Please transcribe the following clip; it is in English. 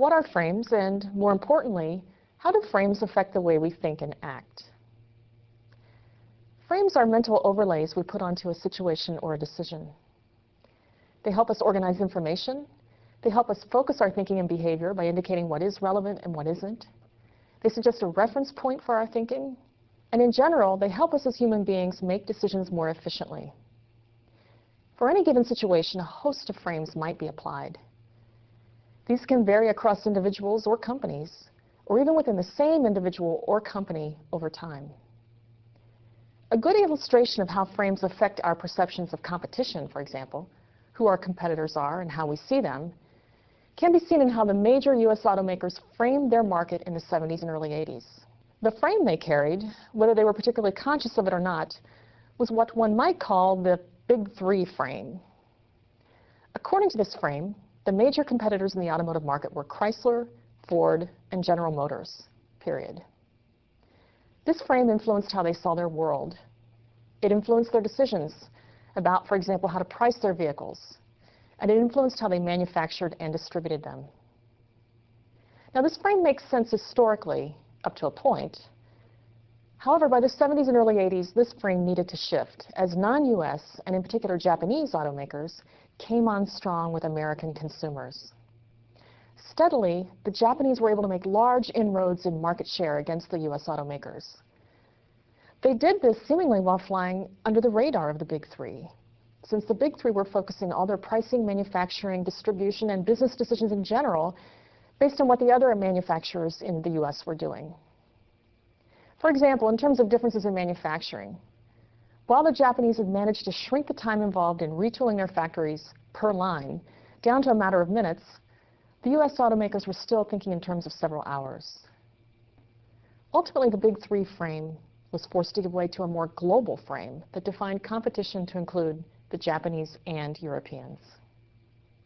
What are frames, and more importantly, how do frames affect the way we think and act? Frames are mental overlays we put onto a situation or a decision. They help us organize information. They help us focus our thinking and behavior by indicating what is relevant and what isn't. They suggest a reference point for our thinking. And in general, they help us as human beings make decisions more efficiently. For any given situation, a host of frames might be applied. These can vary across individuals or companies, or even within the same individual or company over time. A good illustration of how frames affect our perceptions of competition, for example, who our competitors are and how we see them, can be seen in how the major U.S. automakers framed their market in the 70s and early 80s. The frame they carried, whether they were particularly conscious of it or not, was what one might call the Big Three frame. According to this frame, the major competitors in the automotive market were Chrysler, Ford, and General Motors, period. This frame influenced how they saw their world. It influenced their decisions about, for example, how to price their vehicles, and it influenced how they manufactured and distributed them. Now, this frame makes sense historically, up to a point. However, by the 70s and early 80s, this frame needed to shift, as non-US, and in particular Japanese automakers, came on strong with American consumers. Steadily, the Japanese were able to make large inroads in market share against the US automakers. They did this seemingly while flying under the radar of the Big Three, since the Big Three were focusing all their pricing, manufacturing, distribution, and business decisions in general based on what the other manufacturers in the US were doing. For example, in terms of differences in manufacturing, while the Japanese had managed to shrink the time involved in retooling their factories per line down to a matter of minutes, the US automakers were still thinking in terms of several hours. Ultimately, the Big Three frame was forced to give way to a more global frame that defined competition to include the Japanese and Europeans.